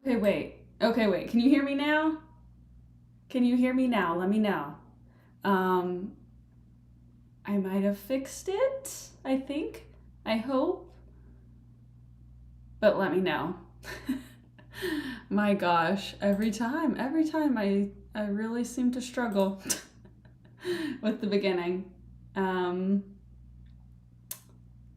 Okay, wait. Can you hear me now? Can you hear me now? Let me know. Um, I might have fixed it, I think. I hope. But let me know. My gosh, every time I really seem to struggle with the beginning. Um,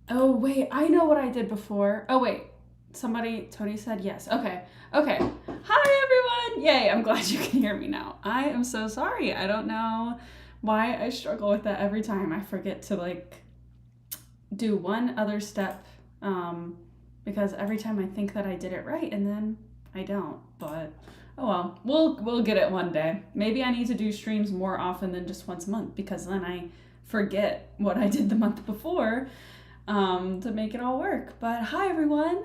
oh, wait, I know what I did before. Oh, wait, Tony said yes. Okay, okay. Hi, everyone. Yay, I'm glad you can hear me now. I am so sorry. I don't know why I struggle with that every time. I forget to like do one other step because every time I think that I did it right and then I don't. But oh well, we'll get it one day. Maybe I need to do streams more often than just once a month because then I forget what I did the month before to make it all work. But hi, everyone.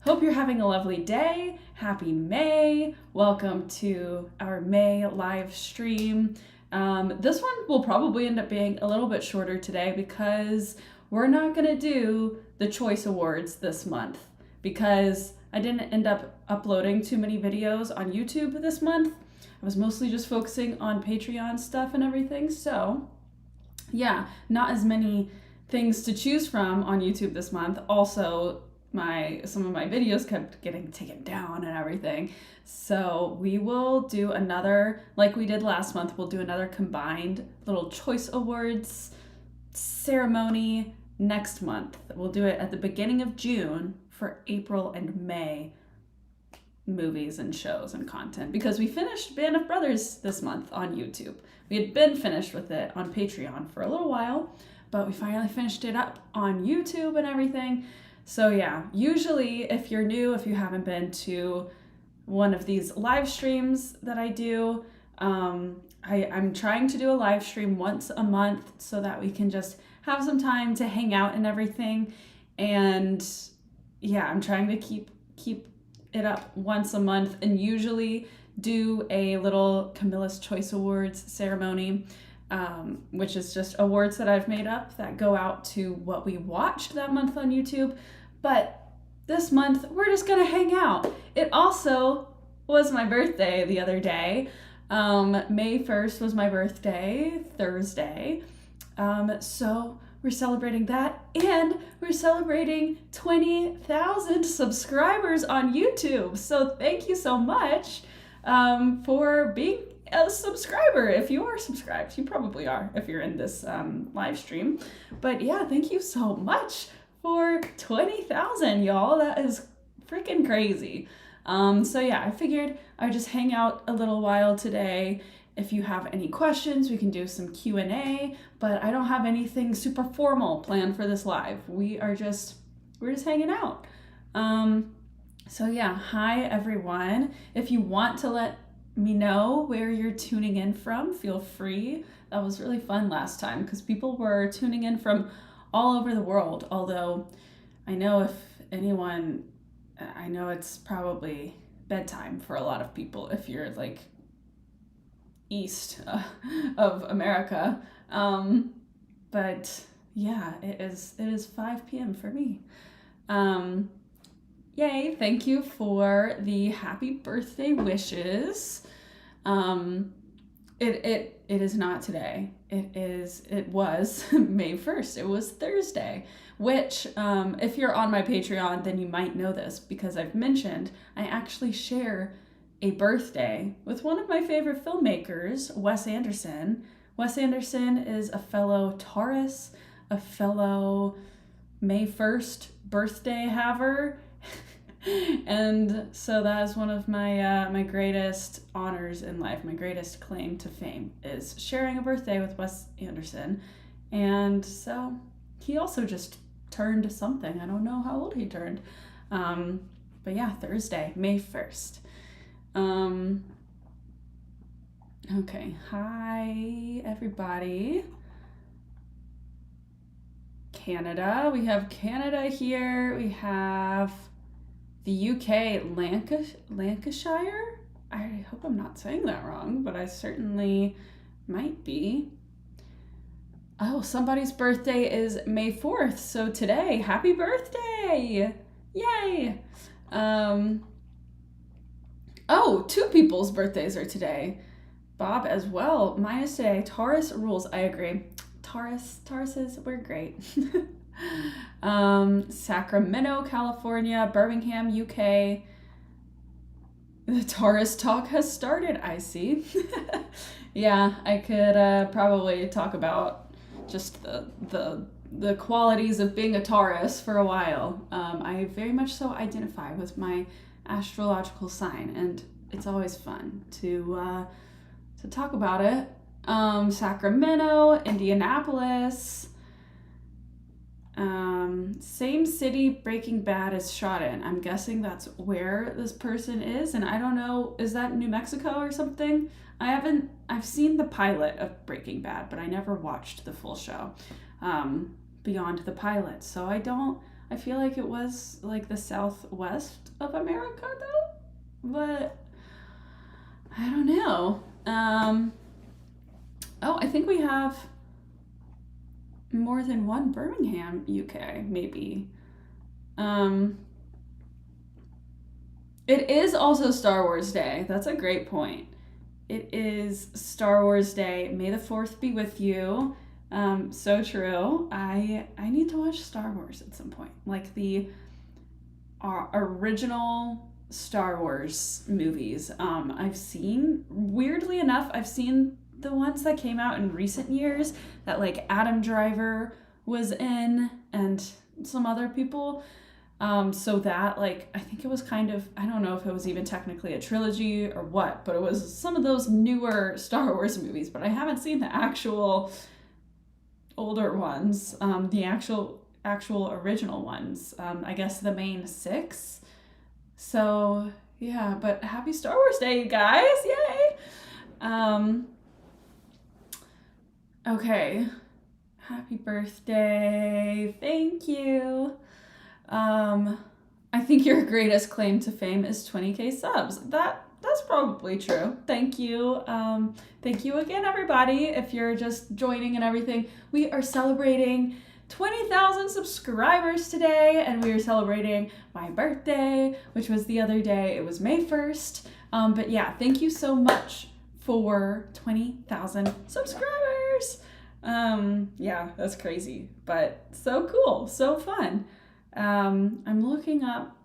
Hope you're having a lovely day. Happy May. Welcome to our May live stream. This one will probably end up being a little bit shorter today because we're not going to do the Choice Awards this month because I didn't end up uploading too many videos on YouTube this month. I was mostly just focusing on Patreon stuff and everything. So yeah, not as many things to choose from on YouTube this month. Also, some of my videos kept getting taken down and everything. So we will do another, like we did last month, we'll do another combined little Choice Awards ceremony next month. We'll do it at the beginning of June for April and May movies and shows and content because we finished Band of Brothers this month on YouTube. We had been finished with it on Patreon for a little while, but we finally finished it up on YouTube and everything. So yeah, usually if you're new, if you haven't been to one of these live streams that I do, I'm trying to do a live stream once a month so that we can just have some time to hang out and everything. And yeah, I'm trying to keep it up once a month and usually do a little Camilla's Choice Awards ceremony, which is just awards that I've made up that go out to what we watched that month on YouTube. But this month, we're just gonna hang out. It also was my birthday the other day. May 1st was my birthday, Thursday. So we're celebrating that, and we're celebrating 20,000 subscribers on YouTube. So thank you so much for being a subscriber. If you are subscribed, you probably are if you're in this live stream. But yeah, thank you so much for 20,000, y'all. That is freaking crazy. So yeah, I figured I'd just hang out a little while today. If you have any questions, we can do some Q&A, but I don't have anything super formal planned for this live. We're just hanging out. So yeah, hi everyone. If you want to let me know where you're tuning in from, feel free. That was really fun last time because people were tuning in from all over the world. Although I know it's probably bedtime for a lot of people if you're like east of America. But yeah, it is 5 p.m. for me. Yay, thank you for the happy birthday wishes. It is not today. It was May 1st. It was Thursday, which if you're on my Patreon, then you might know this because I've mentioned I actually share a birthday with one of my favorite filmmakers, Wes Anderson. Wes Anderson is a fellow Taurus, a fellow May 1st birthday haver. And so that is one of my my greatest honors in life, my greatest claim to fame is sharing a birthday with Wes Anderson. And so he also just turned something. I don't know how old he turned. But yeah, Thursday, May 1st. Okay, hi everybody. Canada, we have Canada here. We have the UK, Lancashire. I hope I'm not saying that wrong, but I certainly might be. Oh, somebody's birthday is May 4th, so today, happy birthday! Yay! Oh, two people's birthdays are today. Bob as well. Mine is today. Taurus rules. I agree. Tauruses, we're great. Sacramento, California, Birmingham, UK. The Taurus talk has started, I see. Yeah, I could probably talk about just the qualities of being a Taurus for a while. I very much so identify with my astrological sign, and it's always fun to talk about it. Sacramento, Indianapolis, same city Breaking Bad is shot in. I'm guessing that's where this person is, and I don't know, is that New Mexico or something? I've seen the pilot of Breaking Bad, but I never watched the full show beyond the pilot. So I feel like it was like the southwest of America though, but I don't know. Oh, I think we have more than one Birmingham, UK, maybe. It is also Star Wars Day. That's a great point. It is Star Wars Day. May the 4th be with you. So true. I need to watch Star Wars at some point. Like the original Star Wars movies. Weirdly enough, I've seen the ones that came out in recent years that like Adam Driver was in and some other people. So that like, I think it was kind of, I don't know if it was even technically a trilogy or what, but it was some of those newer Star Wars movies, but I haven't seen the actual older ones, the actual original ones. I guess the main 6. So yeah, but happy Star Wars Day, you guys. Yay. Okay. Happy birthday. Thank you. I think your greatest claim to fame is 20K subs. That's probably true. Thank you. Thank you again, everybody. If you're just joining and everything, we are celebrating 20,000 subscribers today, and we are celebrating my birthday, which was the other day. It was May 1st. But yeah, thank you so much for 20,000 subscribers. Yeah, that's crazy, but so cool, so fun. I'm looking up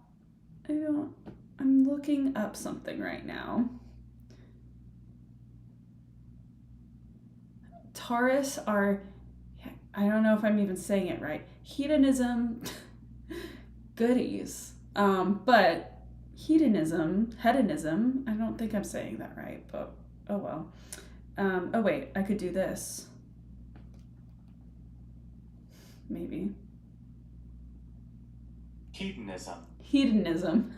something right now. Taurus are, I don't know if I'm even saying it right, hedonism goodies. But hedonism, I don't think I'm saying that right, but oh well. Oh wait, I could do this. Maybe. Hedonism.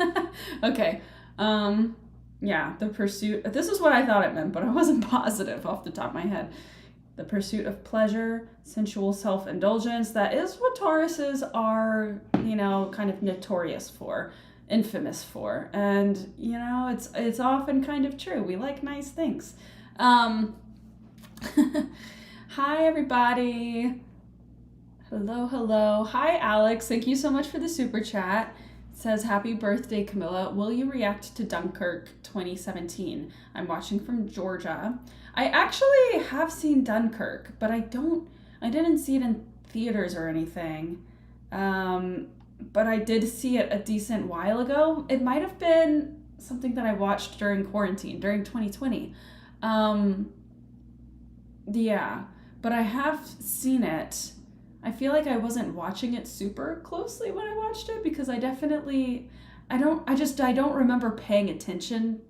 Okay. Yeah, the pursuit. This is what I thought it meant, but I wasn't positive off the top of my head. The pursuit of pleasure, sensual self-indulgence. That is what Tauruses are, kind of notorious for, infamous for. And, it's often kind of true. We like nice things. Hi, everybody. Hello. Hi, Alex. Thank you so much for the super chat. It says, happy birthday, Camilla. Will you react to Dunkirk 2017? I'm watching from Georgia. I actually have seen Dunkirk, but I didn't see it in theaters or anything. But I did see it a decent while ago. It might have been something that I watched during quarantine, during 2020. Yeah, but I have seen it. I feel like I wasn't watching it super closely when I watched it because I don't remember paying attention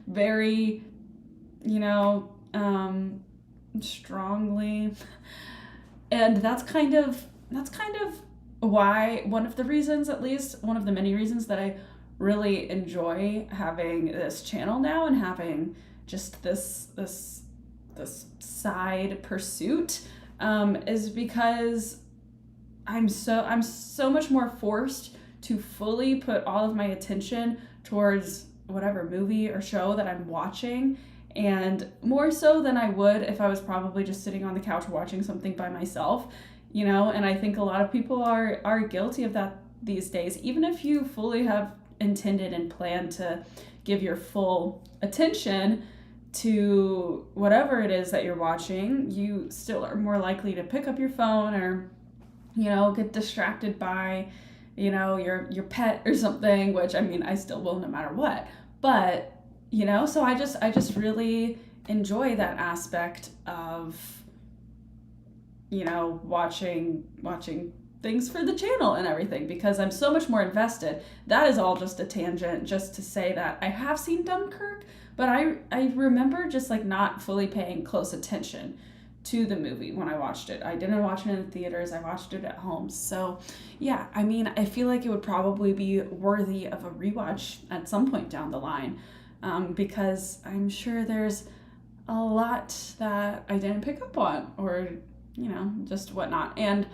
very, strongly. And that's kind of why, one of the many reasons that I really enjoy having this channel now and having just this side pursuit. Is because I'm so much more forced to fully put all of my attention towards whatever movie or show that I'm watching, and more so than I would if I was probably just sitting on the couch watching something by myself, and I think a lot of people are guilty of that these days. Even if you fully have intended and planned to give your full attention to whatever it is that you're watching, you still are more likely to pick up your phone or, get distracted by, your pet or something, which I mean, I still will no matter what. But, so I just really enjoy that aspect of, watching things for the channel and everything, because I'm so much more invested. That is all just a tangent, just to say that I have seen Dunkirk, but I remember just like not fully paying close attention to the movie when I watched it. I didn't watch it in the theaters, I watched it at home. So yeah, I mean, I feel like it would probably be worthy of a rewatch at some point down the line, because I'm sure there's a lot that I didn't pick up on, or, just whatnot. And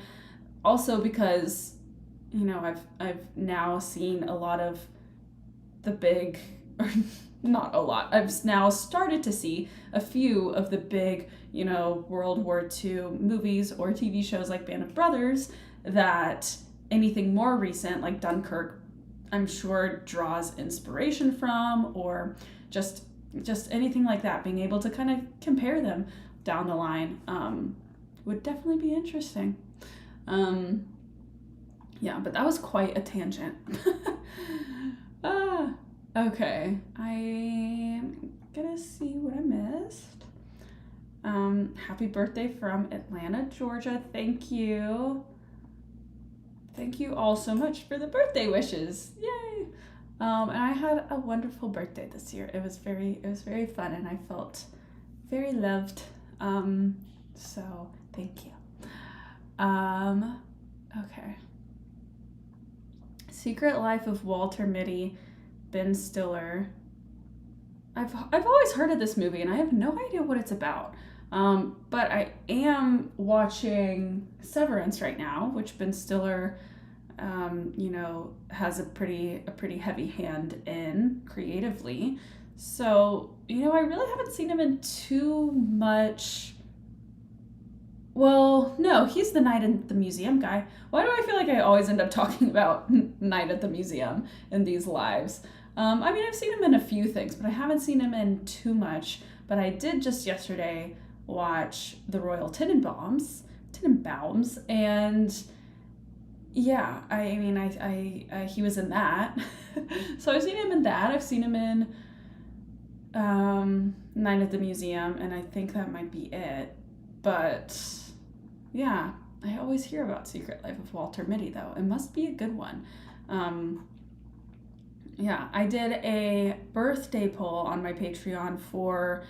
also because, I've now seen a lot of the big, or not a lot, I've now started to see a few of the big, World War II movies or TV shows like Band of Brothers, that anything more recent like Dunkirk, I'm sure draws inspiration from, or just anything like that, being able to kind of compare them down the line would definitely be interesting. Yeah, but that was quite a tangent. Okay, I'm gonna see what I missed. Happy birthday from Atlanta, Georgia. Thank you. Thank you all so much for the birthday wishes. Yay! And I had a wonderful birthday this year. It was very fun, and I felt very loved. So thank you. Okay. Secret Life of Walter Mitty, Ben Stiller. I've always heard of this movie, and I have no idea what it's about. But I am watching Severance right now, which Ben Stiller, has a pretty heavy hand in creatively. So, I really haven't seen him in too much. Well, no, he's the Night at the Museum guy. Why do I feel like I always end up talking about Night at the Museum in these lives? I mean, I've seen him in a few things, but I haven't seen him in too much. But I did just yesterday watch The Royal Tenenbaums, and yeah, I mean, I he was in that. So I've seen him in that. I've seen him in Night at the Museum, and I think that might be it. But yeah, I always hear about Secret Life of Walter Mitty, though. It must be a good one. Yeah, I did a birthday poll on my Patreon for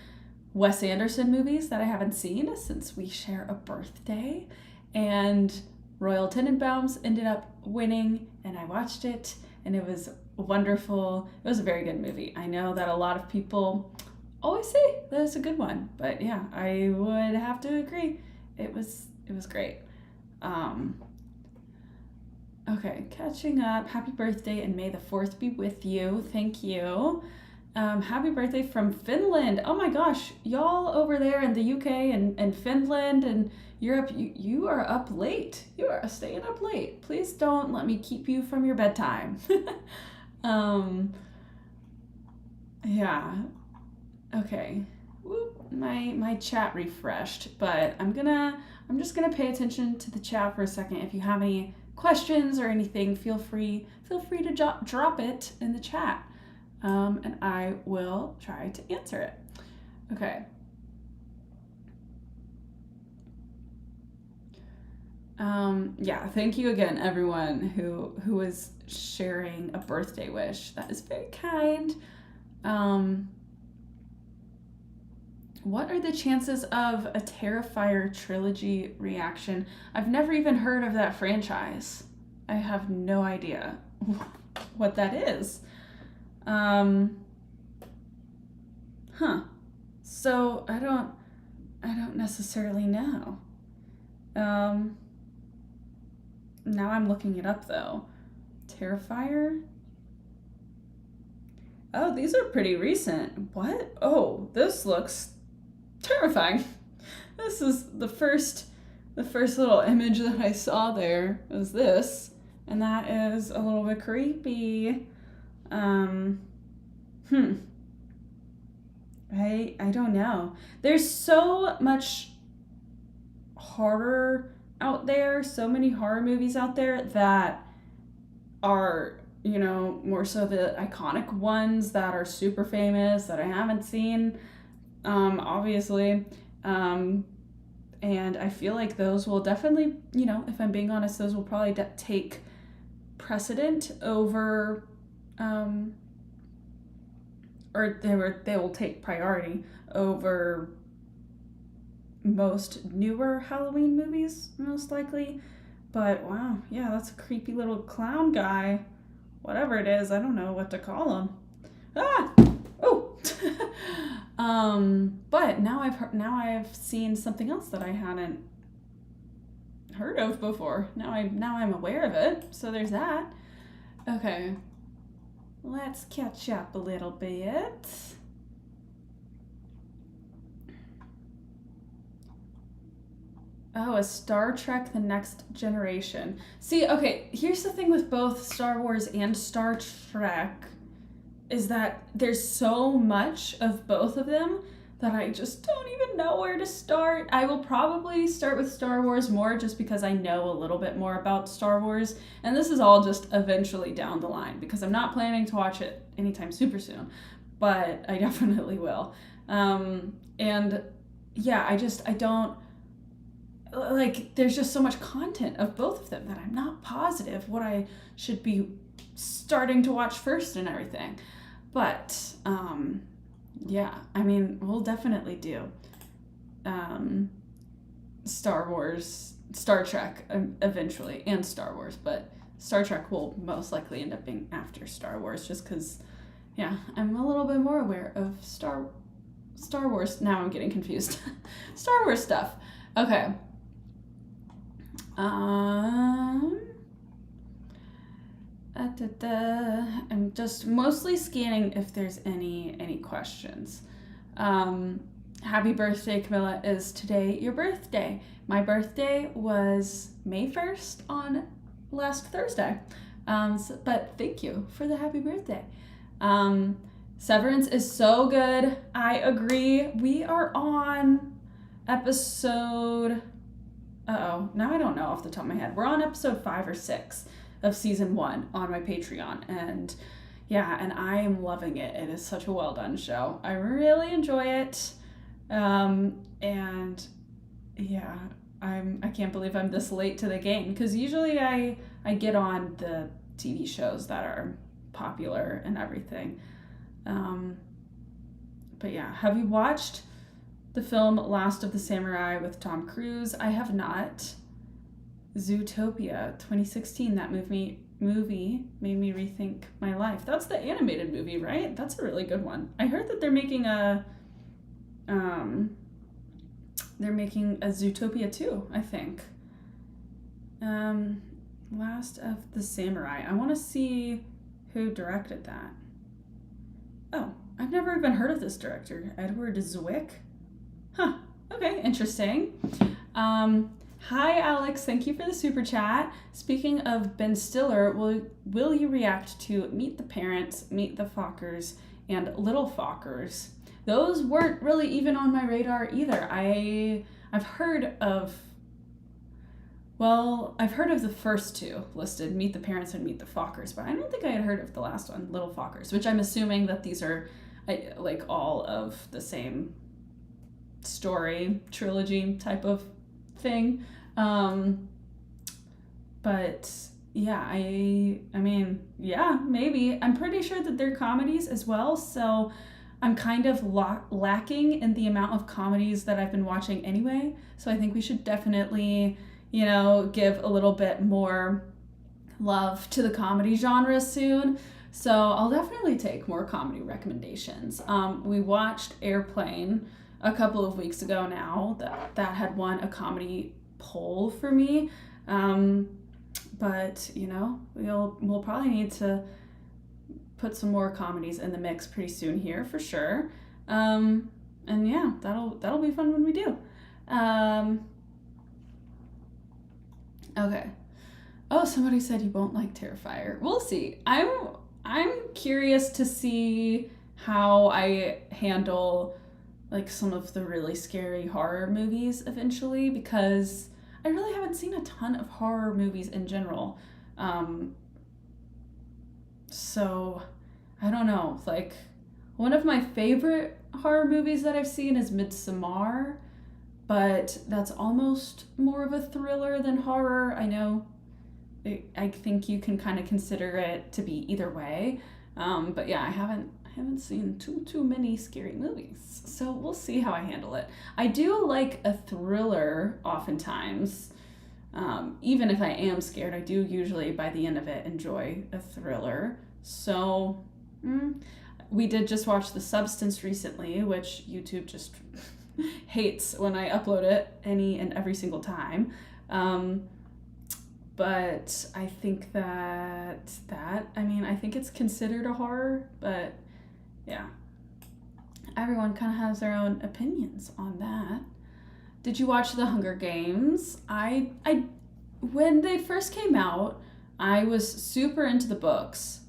Wes Anderson movies that I haven't seen, since we share a birthday. And Royal Tenenbaums ended up winning, and I watched it, and it was wonderful. It was a very good movie. I know that a lot of people always say that it's a good one, but yeah, I would have to agree. It was great. Okay, catching up. Happy birthday, and may the 4th be with you. Thank you. Happy birthday from Finland. Oh my gosh, y'all over there in the UK and Finland and Europe, you are up late. You are staying up late. Please don't let me keep you from your bedtime. Yeah. Okay. Whoop, my chat refreshed, but I'm just gonna pay attention to the chat for a second. If you have any questions or anything, feel free to drop it in the chat, and I will try to answer it. Okay. Yeah, thank you again, everyone who is sharing a birthday wish. That is very kind. What are the chances of a Terrifier trilogy reaction? I've never even heard of that franchise. I have no idea what that is. So I don't necessarily know. Now I'm looking it up though. Terrifier? Oh, these are pretty recent. What? Oh, this looks terrifying. This is the first little image that I saw there was this, and that is a little bit creepy. Hmm. I don't know. There's so much horror out there, so many horror movies out there that are, more so the iconic ones that are super famous that I haven't seen, obviously. And I feel like those will definitely, if I'm being honest, those will probably take precedent over, or they will take priority over most newer Halloween movies, most likely. But wow, yeah, that's a creepy little clown guy. Whatever it is, I don't know what to call him. Ah! Oh! But now I've seen something else that I hadn't heard of before. Now I'm aware of it. So there's that. Okay. Let's catch up a little bit. Oh, a Star Trek The Next Generation. See, okay, here's the thing with both Star Wars and Star Trek is that there's so much of both of them that I just don't even know where to start. I will probably start with Star Wars more just because I know a little bit more about Star Wars. And this is all just eventually down the line because I'm not planning to watch it anytime super soon, but I definitely will. And yeah, I don't, like, there's just so much content of both of them that I'm not positive what I should be starting to watch first and everything. But, yeah, I mean, we'll definitely do Star Trek eventually, and Star Wars, but Star Trek will most likely end up being after Star Wars just because, yeah, I'm a little bit more aware of Star Wars. Now I'm getting confused. Star Wars stuff. Okay. I'm just mostly scanning if there's any questions. Happy birthday, Camilla. Is today your birthday? My birthday was May 1st on last Thursday. But thank you for the happy birthday. Severance is so good. I agree. We are on episode... now I don't know off the top of my head. We're on episode 5 or 6 of season 1 on my Patreon, and yeah, and I am loving it. It is such a well done show. I really enjoy it, and yeah, I can't believe I'm this late to the game because usually I get on the TV shows that are popular and everything. But yeah, have you watched the film Last of the Samurai with Tom Cruise? I have not. Zootopia 2016, that movie made me rethink my life. That's the animated movie, right? That's a really good one. I heard that they're making a Zootopia 2, I think. Last of the Samurai. I want to see who directed that. Oh, I've never even heard of this director. Edward Zwick? Huh. Okay, interesting. Hi, Alex. Thank you for the super chat. Speaking of Ben Stiller, will you react to Meet the Parents, Meet the Fockers, and Little Fockers? Those weren't really even on my radar either. I've heard of the first two listed, Meet the Parents and Meet the Fockers, but I don't think I had heard of the last one, Little Fockers, which I'm assuming that these are like all of the same story, trilogy type of thing. But yeah, I mean, yeah, maybe. I'm pretty sure that they're comedies as well, so I'm kind of lacking in the amount of comedies that I've been watching anyway, so I think we should definitely, give a little bit more love to the comedy genre soon. So I'll definitely take more comedy recommendations. We watched Airplane a couple of weeks ago now that had won a comedy poll for me. But we'll probably need to put some more comedies in the mix pretty soon here for sure. And yeah, that'll be fun when we do. Okay. Oh, somebody said you won't like Terrifier. We'll see. I'm curious to see how I handle like some of the really scary horror movies eventually, because I really haven't seen a ton of horror movies in general. Um, so I don't know. Like one of my favorite horror movies that I've seen is Midsommar, but that's almost more of a thriller than horror. I know I think you can kind of consider it to be either way. But yeah, I haven't seen too many scary movies, so we'll see how I handle it. I do like a thriller oftentimes. Even if I am scared, I do usually by the end of it enjoy a thriller. So we did just watch The Substance recently, which YouTube just hates when I upload it any and every single time. But I think I think it's considered a horror, but yeah, everyone kind of has their own opinions on that. Did you watch The Hunger Games? I when they first came out, I was super into the books.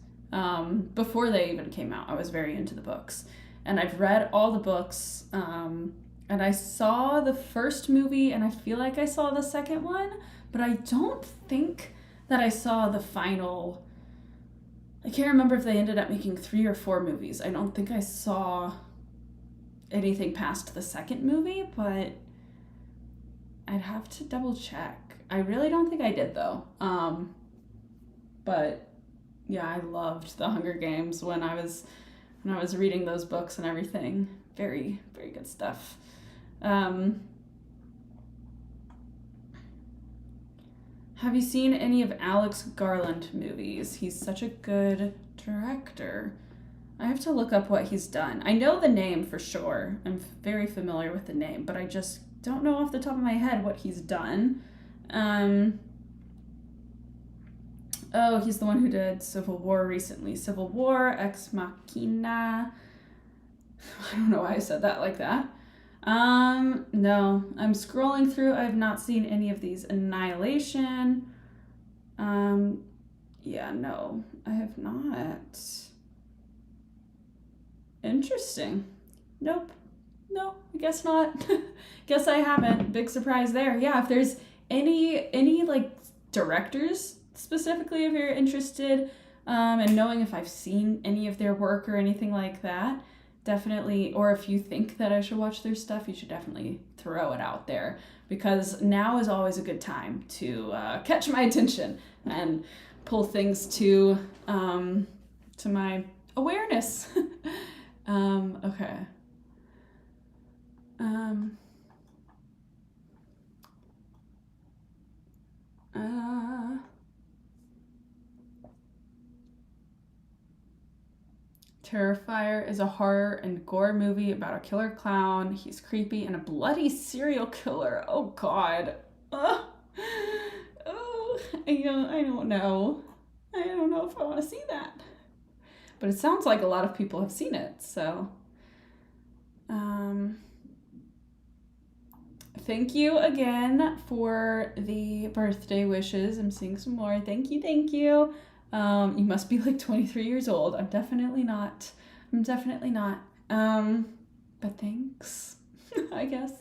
Before they even came out, I was very into the books, and I've read all the books. And I saw the first movie, and I feel like I saw the second one, but I don't think that I saw the final. I can't remember if they ended up making 3 or 4 movies. I don't think I saw anything past the second movie, but I'd have to double check. I really don't think I did though. But yeah, I loved The Hunger Games when I was reading those books and everything. Very, very good stuff. Have you seen any of Alex Garland movies? He's such a good director. I have to look up what he's done. I know the name for sure. I'm very familiar with the name, but I just don't know off the top of my head what he's done. Oh, he's the one who did Civil War recently. Civil War, Ex Machina. I don't know why I said that like that. No, I'm scrolling through. I've not seen any of these. Annihilation. Yeah, no, I have not. Interesting. Nope. No, I guess not. Guess I haven't. Big surprise there. Yeah, if there's any like directors specifically, if you're interested, and knowing if I've seen any of their work or anything like that, definitely, or if you think that I should watch their stuff, you should definitely throw it out there, because now is always a good time to catch my attention and pull things to my awareness. Okay. Terrifier is a horror and gore movie about a killer clown. He's creepy and a bloody serial killer. Oh God. Oh, I don't know. I don't know if I want to see that. But it sounds like a lot of people have seen it, so. Thank you again for the birthday wishes. I'm seeing some more. Thank you, thank you. You must be like 23 years old. I'm definitely not. But thanks, I guess.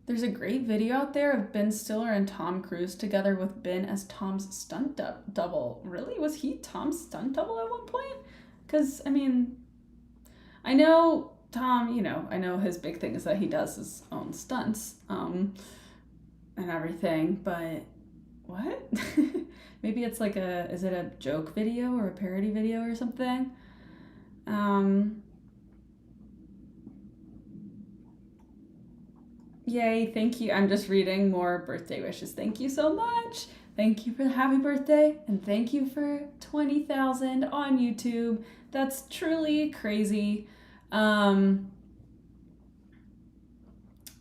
There's a great video out there of Ben Stiller and Tom Cruise together with Ben as Tom's stunt double. Really? Was he Tom's stunt double at one point? Because, I mean, I know Tom, I know his big thing is that he does his own stunts, and everything, but what? Maybe it's like is it a joke video or a parody video or something? Yay, thank you. I'm just reading more birthday wishes. Thank you so much. Thank you for the happy birthday, and thank you for 20,000 on YouTube. That's truly crazy.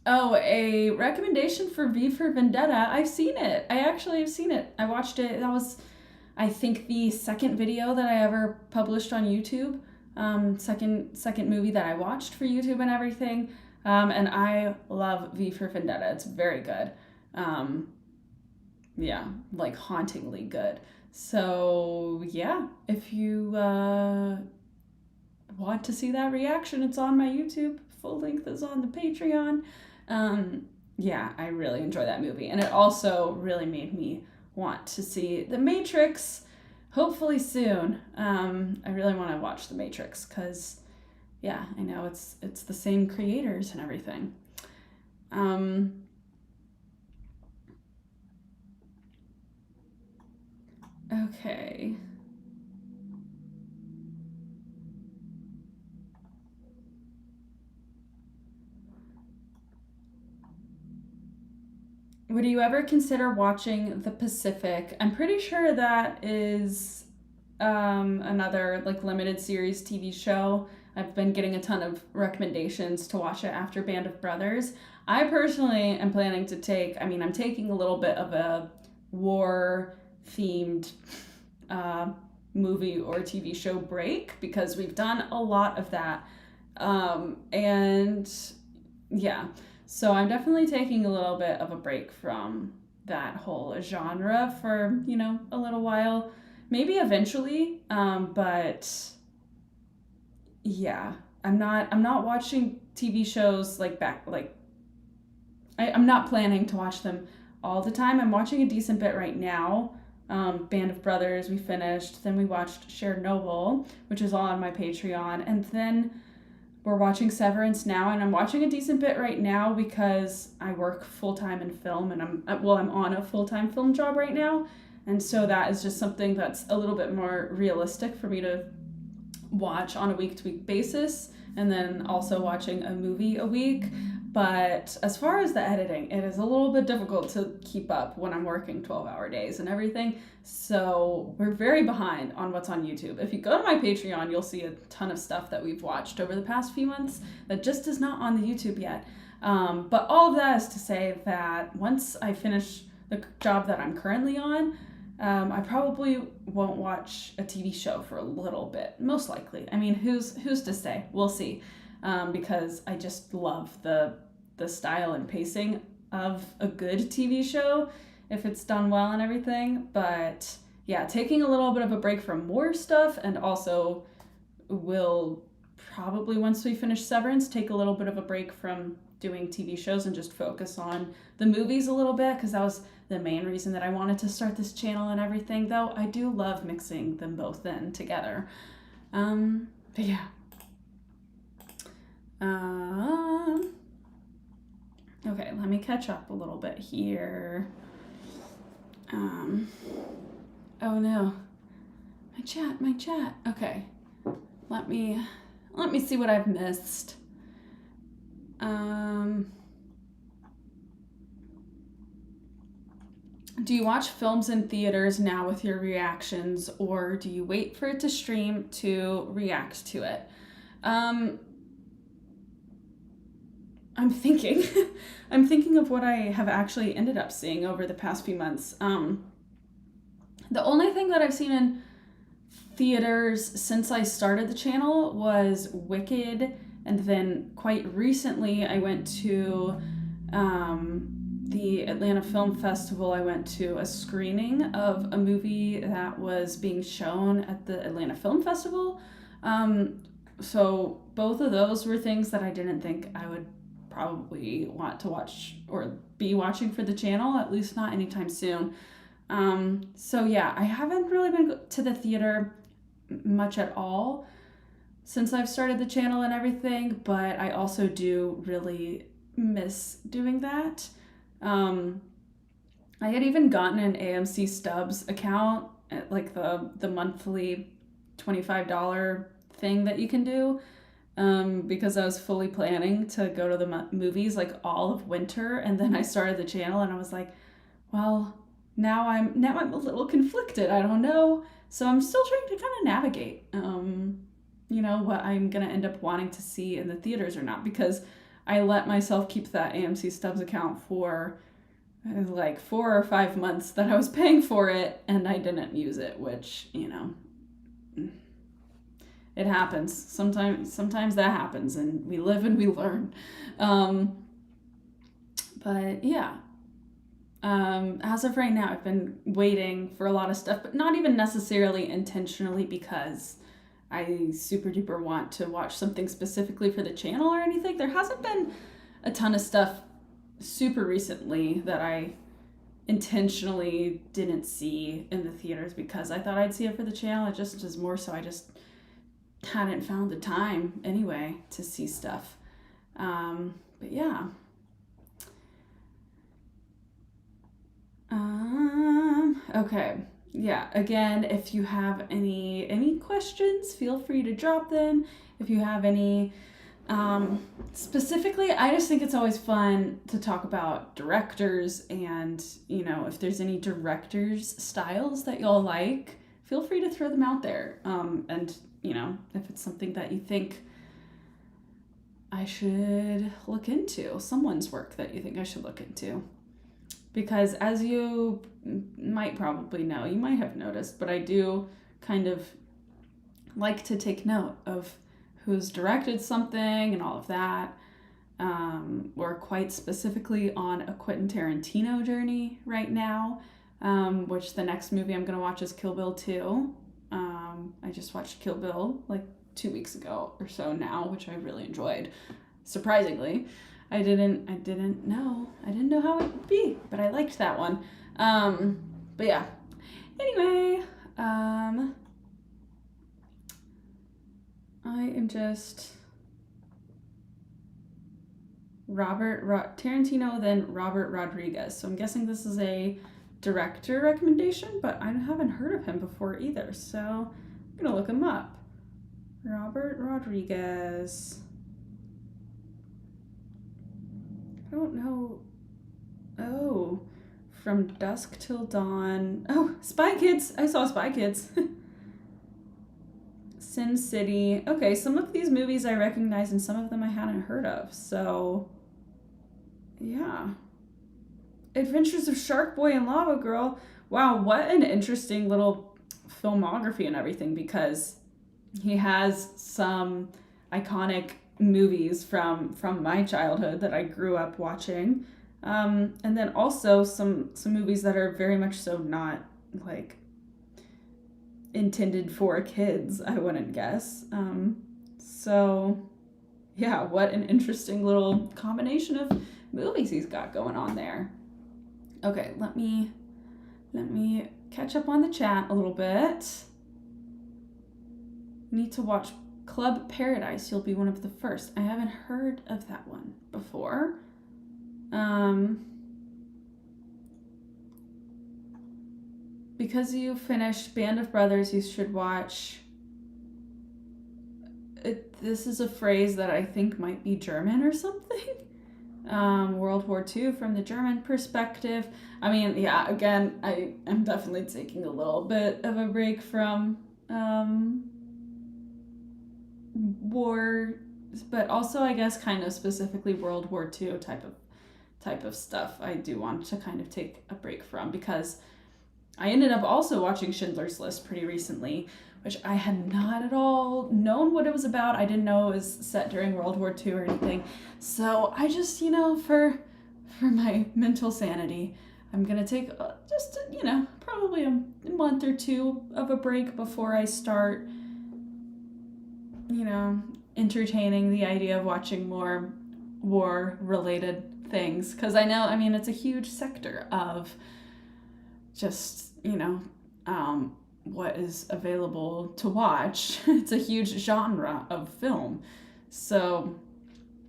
Oh, a recommendation for V for Vendetta. I've seen it. I actually have seen it. I watched it. That was, I think, the second video that I ever published on YouTube. Second movie that I watched for YouTube and everything. And I love V for Vendetta. It's very good. yeah, like hauntingly good. So yeah, if you want to see that reaction, it's on my YouTube. Full length is on the Patreon. Um, yeah, I really enjoy that movie, and it also really made me want to see The Matrix. Hopefully soon. I really want to watch The Matrix because, yeah, I know it's the same creators and everything. Um, okay. Would you ever consider watching The Pacific? I'm pretty sure that is another like limited series TV show. I've been getting a ton of recommendations to watch it after Band of Brothers. I personally am planning to I'm taking a little bit of a war themed uh, movie or TV show break because we've done a lot of that. And yeah, so I'm definitely taking a little bit of a break from that whole genre for, a little while. Maybe eventually, but yeah, I'm not watching TV shows I'm not planning to watch them all the time. I'm watching a decent bit right now. Band of Brothers, we finished. Then we watched Shared Noble, which is all on my Patreon. And then we're watching Severance now, and I'm watching a decent bit right now because I work full-time in film, and I'm on a full-time film job right now. And so that is just something that's a little bit more realistic for me to watch on a week-to-week basis, and then also watching a movie a week. But as far as the editing, it is a little bit difficult to keep up when I'm working 12-hour days and everything. So we're very behind on what's on YouTube. If you go to my Patreon, you'll see a ton of stuff that we've watched over the past few months that just is not on the YouTube yet. But all of that is to say that once I finish the job that I'm currently on, I probably won't watch a TV show for a little bit, most likely. I mean, who's to say? We'll see. Because I just love the style and pacing of a good TV show if it's done well and everything. But yeah, taking a little bit of a break from more stuff, and also will probably, once we finish Severance, take a little bit of a break from doing TV shows and just focus on the movies a little bit, because that was the main reason that I wanted to start this channel and everything, though I do love mixing them both in together. But yeah. Okay, let me catch up a little bit here. Oh no, my chat. Okay, let me see what I've missed. Do you watch films in theaters now with your reactions, or do you wait for it to stream to react to it? I'm thinking. I'm thinking of what I have actually ended up seeing over the past few months. The only thing that I've seen in theaters since I started the channel was Wicked, and then quite recently I went to the Atlanta Film Festival. I went to a screening of a movie that was being shown at the Atlanta Film Festival. So both of those were things that I didn't think I would probably want to watch or be watching for the channel, at least not anytime soon. So yeah, I haven't really been to the theater much at all since I've started the channel and everything, but I also do really miss doing that. I had even gotten an AMC Stubs account, at like the monthly $25 thing that you can do, because I was fully planning to go to the movies like all of winter, and then I started the channel and I was like, well, now I'm a little conflicted. I don't know. So I'm still trying to kind of navigate, what I'm gonna end up wanting to see in the theaters or not, because I let myself keep that AMC Stubs account for like 4 or 5 months that I was paying for it, and I didn't use it, which, it happens. Sometimes that happens, and we live and we learn. But yeah. As of right now, I've been waiting for a lot of stuff, but not even necessarily intentionally because I super duper want to watch something specifically for the channel or anything. There hasn't been a ton of stuff super recently that I intentionally didn't see in the theaters because I thought I'd see it for the channel. It just is more so I just hadn't found the time anyway to see stuff. But yeah. Okay. Yeah, again, if you have any questions, feel free to drop them. If you have any specifically, I just think it's always fun to talk about directors, and if there's any directors styles that y'all like, feel free to throw them out there. And if it's something that you think I should look into, someone's work that you think I should look into. Because as you might probably know, you might have noticed, but I do kind of like to take note of who's directed something and all of that. We're quite specifically on a Quentin Tarantino journey right now, which the next movie I'm going to watch is Kill Bill 2. I just watched Kill Bill like 2 weeks ago or so now, which I really enjoyed, surprisingly. I didn't know how it would be, but I liked that one. But yeah. Anyway, I am just Tarantino, then Robert Rodriguez. So I'm guessing this is a director recommendation, but I haven't heard of him before either. So I'm gonna look him up. Robert Rodriguez. I don't know. Oh, From Dusk Till Dawn. Oh, Spy Kids. I saw Spy Kids. Sin City. Okay, some of these movies I recognize and some of them I hadn't heard of. So, yeah. Adventures of Shark Boy and Lava Girl. Wow, what an interesting little filmography and everything, because he has some iconic movies from my childhood that I grew up watching, and then also some movies that are very much so not like intended for kids, I wouldn't guess. So yeah, what an interesting little combination of movies he's got going on there. Okay, let me catch up on the chat a little bit. Need to watch Club Paradise. You'll be one of the first. I haven't heard of that one before. Because you finished Band of Brothers, you should watch. This is a phrase that I think might be German or something. World War II from the German perspective. I mean, yeah, again, I am definitely taking a little bit of a break from war, but also I guess kind of specifically World War II type of stuff I do want to kind of take a break from, because I ended up also watching Schindler's List pretty recently, which I had not at all known what it was about. I didn't know it was set during World War II or anything. So I just, for my mental sanity, I'm gonna take just probably a month or two of a break before I start entertaining the idea of watching more war-related things. Because I know, it's a huge sector of just, what is available to watch. It's a huge genre of film. So,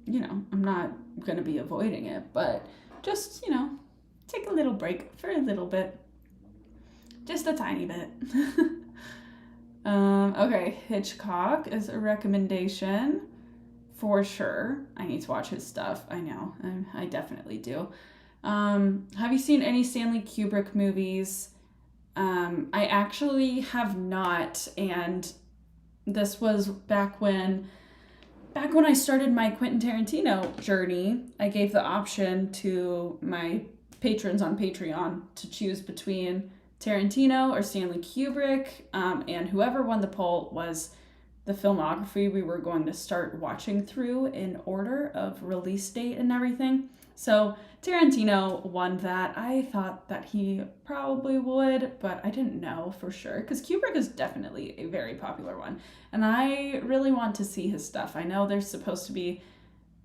I'm not going to be avoiding it, but just, take a little break for a little bit. Just a tiny bit. Okay, Hitchcock is a recommendation for sure. I need to watch his stuff. I know, I definitely do. Have you seen any Stanley Kubrick movies? I actually have not, and this was back when I started my Quentin Tarantino journey. I gave the option to my patrons on Patreon to choose between Tarantino or Stanley Kubrick, and whoever won the poll was the filmography we were going to start watching through in order of release date and everything. So Tarantino won that. I thought that he probably would, but I didn't know for sure because Kubrick is definitely a very popular one. And I really want to see his stuff. I know there's supposed to be,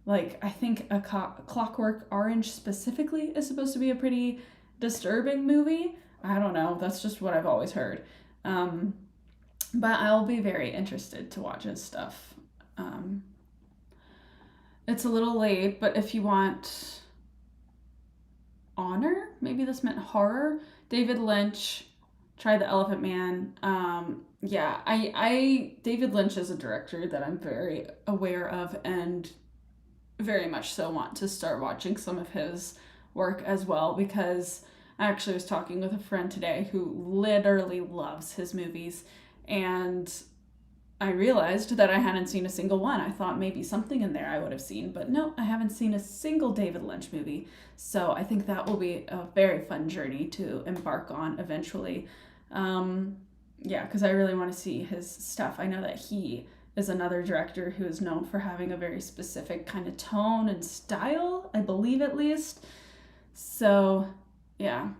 like, I think a Clockwork Orange specifically is supposed to be a pretty disturbing movie. I don't know. That's just what I've always heard. But I'll be very interested to watch his stuff. It's a little late, but if you want honor, maybe this meant horror. David Lynch, try The Elephant Man. Yeah, I David Lynch is a director that I'm very aware of and very much so want to start watching some of his work as well, because I actually was talking with a friend today who literally loves his movies, and I realized that I hadn't seen a single one. I thought maybe something in there I would have seen, but no, I haven't seen a single David Lynch movie. So I think that will be a very fun journey to embark on eventually. Yeah, because I really want to see his stuff. I know that he is another director who is known for having a very specific kind of tone and style, I believe at least. So, yeah.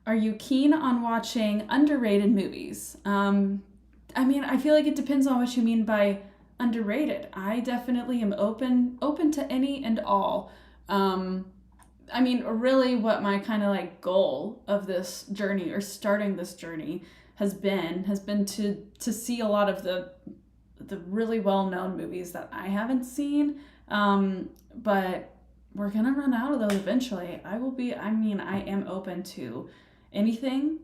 Are you keen on watching underrated movies? I mean, I feel like it depends on what you mean by underrated. I definitely am open to any and all. I mean, really what my kind of like goal of this journey or starting this journey has been to see a lot of the really well-known movies that I haven't seen. But we're gonna run out of those eventually. I am open to anything.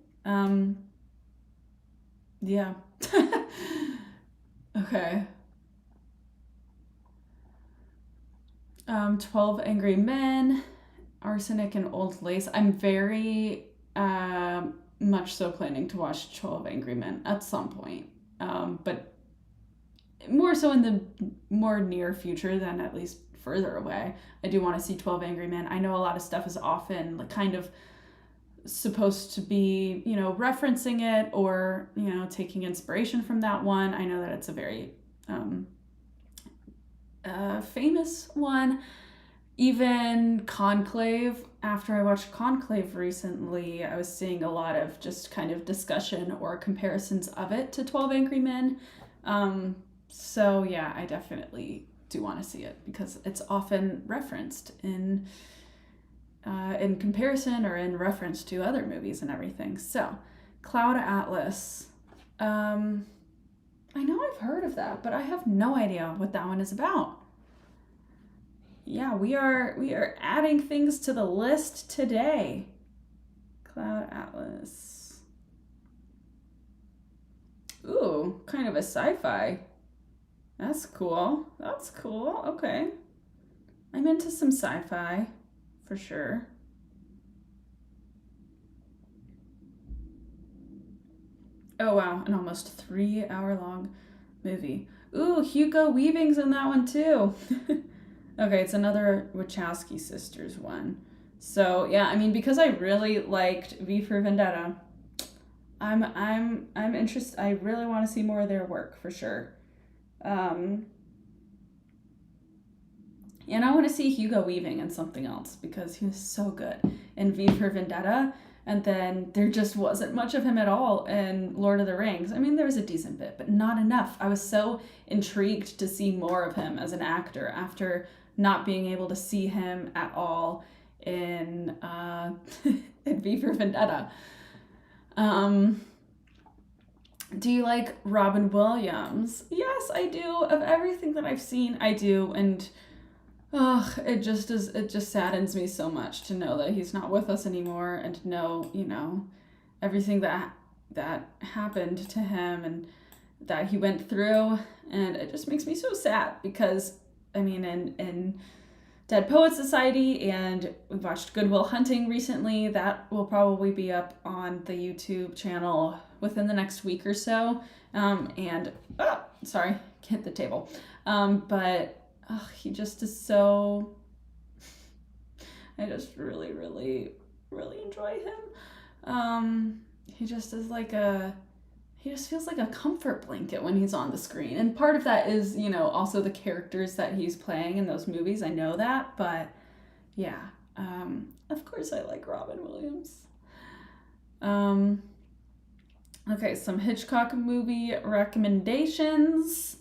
Yeah. Okay. 12 Angry Men, Arsenic and Old Lace. I'm very much so planning to watch 12 Angry Men at some point. But more so in the more near future than at least further away. I do want to see 12 Angry Men. I know a lot of stuff is often like kind of supposed to be, referencing it or, taking inspiration from that one. I know that it's a very famous one. Even Conclave, after I watched Conclave recently, I was seeing a lot of just kind of discussion or comparisons of it to 12 Angry Men. So yeah, I definitely do want to see it because it's often referenced in comparison or in reference to other movies and everything. So, Cloud Atlas. I know I've heard of that, but I have no idea what that one is about. Yeah, we are adding things to the list today. Cloud Atlas. Ooh, kind of a sci-fi. That's cool. Okay. I'm into some sci-fi, for sure. Oh wow, an almost 3-hour long movie. Ooh, Hugo Weaving's in that one too. Okay, it's another Wachowski sisters one. So yeah, I mean, because I really liked V for Vendetta, I'm interested. I really want to see more of their work for sure. And I want to see Hugo Weaving in something else because he was so good in V for Vendetta. And then there just wasn't much of him at all in Lord of the Rings. I mean, there was a decent bit, but not enough. I was so intrigued to see more of him as an actor after not being able to see him at all in in V for Vendetta. Do you like Robin Williams? Yes, I do. Of everything that I've seen, I do. And it just saddens me so much to know that he's not with us anymore and to know, everything that happened to him and that he went through. And it just makes me so sad because, I mean, in Dead Poets Society, and we watched Good Will Hunting recently. That will probably be up on the YouTube channel within the next week or so. Sorry, hit the table. But he just is so. I just really, really, really enjoy him. He just is like he just feels like a comfort blanket when he's on the screen. And part of that is, you know, also the characters that he's playing in those movies. I know that, but yeah. Of course I like Robin Williams. Okay, some Hitchcock movie recommendations.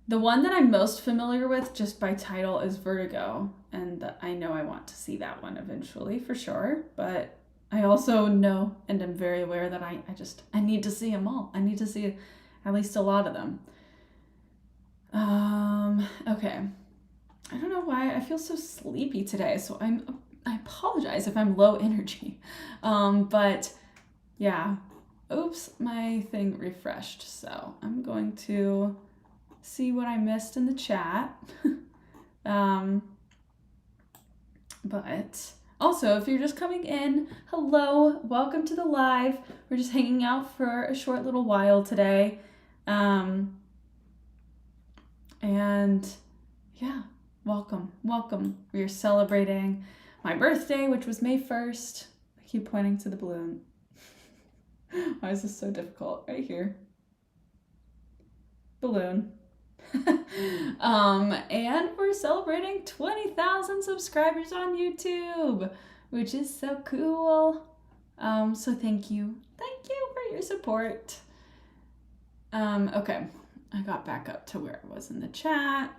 The one that I'm most familiar with just by title is Vertigo, and I know I want to see that one eventually for sure, but I also know and am very aware that I need to see them all. I need to see at least a lot of them. Okay. I don't know why I feel so sleepy today, so I apologize if I'm low energy. But yeah. Oops, my thing refreshed, so I'm going to see what I missed in the chat. But also, if you're just coming in, hello, welcome to the live. We're just hanging out for a short little while today. And yeah, welcome. We're celebrating my birthday, which was May 1st. I keep pointing to the balloon. Why is this so difficult? Right here. Balloon. And we're celebrating 20,000 subscribers on YouTube, which is so cool. So thank you for your support. Okay, I got back up to where I was in the chat.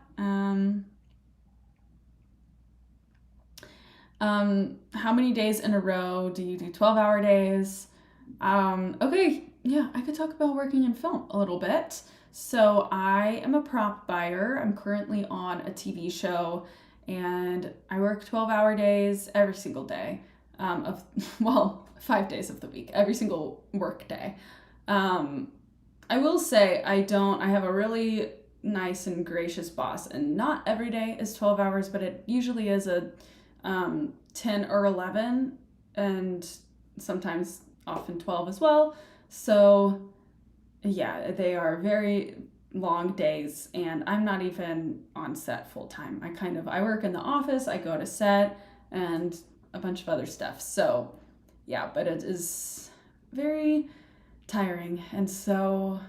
How many days in a row do you do 12-hour days? Okay, yeah, I could talk about working in film a little bit. So I am a prop buyer. I'm currently on a TV show, and I work 12-hour days every single day, 5 days of the week, every single work day. I will say I have a really nice and gracious boss, and not every day is 12 hours, but it usually is a 10 or 11, and sometimes often 12 as well. So yeah, they are very long days, and I'm not even on set full time. I work in the office, I go to set, and a bunch of other stuff. So yeah, but it is very tiring. And so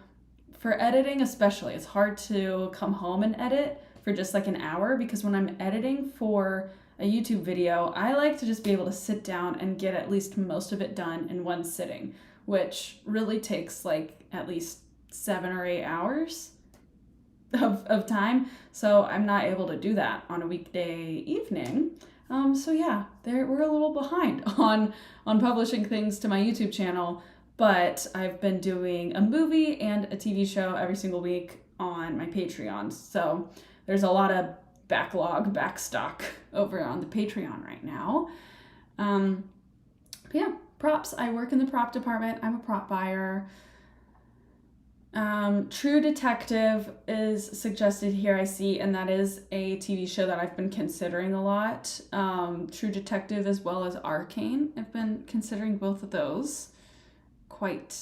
for editing especially, it's hard to come home and edit for just like an hour, because when I'm editing for a YouTube video, I like to just be able to sit down and get at least most of it done in one sitting, which really takes like at least 7 or 8 hours of time. So I'm not able to do that on a weekday evening. So yeah, we're a little behind on publishing things to my YouTube channel, but I've been doing a movie and a TV show every single week on my Patreon. So there's a lot of backstock over on the Patreon right now. But yeah, props. I work in the prop department. I'm a prop buyer. True Detective is suggested here, I see, and that is a TV show that I've been considering a lot. True Detective as well as Arcane. I've been considering both of those quite